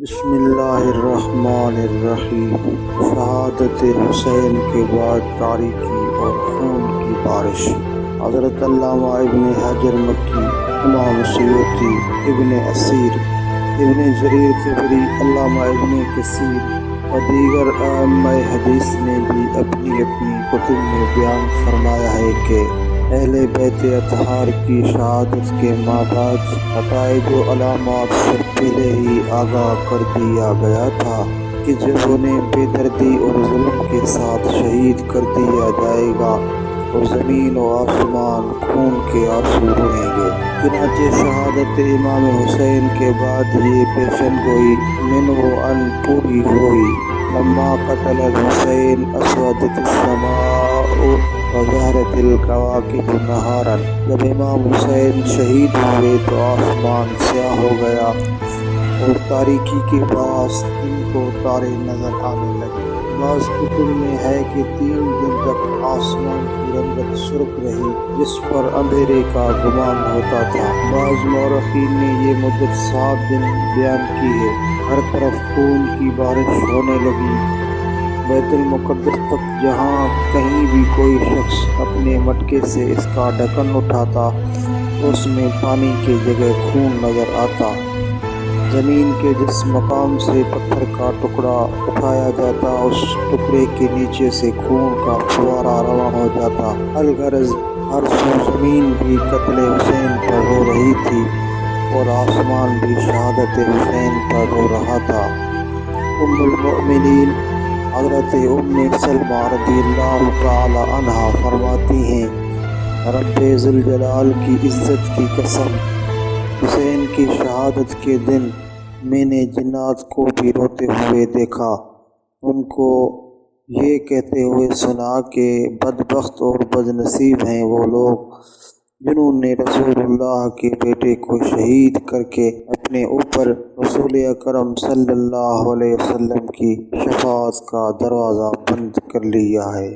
بسم اللہ الرحمن الرحیم۔ شہادت حسین کے بعد تاریکی اور خون کی بارش۔ حضرت علامہ ابن حجر مکی، امام سیوطی، ابن اسیر، ابن جریر طبری، علامہ ابن کثیر اور دیگر ائمہ حدیث نے بھی اپنی اپنی کتب میں بیان فرمایا ہے کہ اہل بیت اطہار کی شہادت کے بعد نتائج و علامات سے پہلے ہی آگاہ کر دیا گیا تھا کہ جب انہیں بے دردی اور ظلم کے ساتھ شہید کر دیا جائے گا تو زمین و آسمان خون کے آنسو روئیں گے۔ چنانچہ شہادت امام حسین کے بعد یہ پیشن گوئی من و ان پوری ہوئی۔ لما قتل الحسین اسودت السماء وظہرت الکواکب نہارا۔ جب امام حسین شہید ہوئے تو آسمان سیاہ ہو گیا اور تاریکی کے باعث ان کو تارے نظر آنے لگے۔ بعض کتب میں ہے کہ 3 دن تک آسمان کی رنگت سرخ رہی جس پر اندھیرے کا گمان ہوتا تھا۔ بعض مورخین نے یہ مدت 7 دن بیان کی ہے۔ ہر طرف خون کی بارش ہونے لگی۔ بیت المقدس تک جہاں کہیں بھی کوئی شخص اپنے مٹکے سے اس کا ڈھکن اٹھاتا اس میں پانی کی جگہ خون نظر آتا۔ زمین کے جس مقام سے پتھر کا ٹکڑا اٹھایا جاتا اس ٹکڑے کے نیچے سے خون کا فوارہ رواں ہو جاتا۔ الغرض ہر سو زمین بھی قتل حسین پر رو رہی تھی اور آسمان بھی شہادت حسین پر رو رہا تھا۔ ام المؤمنین حضرت ام سلمہ رضی اللہ تعالی عنہا فرماتی ہیں، رب ذوالجلال کی عزت کی قسم، حسین کی شہادت کے دن میں نے جنات کو بھی روتے ہوئے دیکھا۔ ان کو یہ کہتے ہوئے سنا کہ بدبخت اور بدنصیب ہیں وہ لوگ جنہوں نے رسول اللہ کے بیٹے کو شہید کر کے اپنے اوپر رسول اکرم صلی اللہ علیہ وسلم کی شفاعت کا دروازہ بند کر لیا ہے۔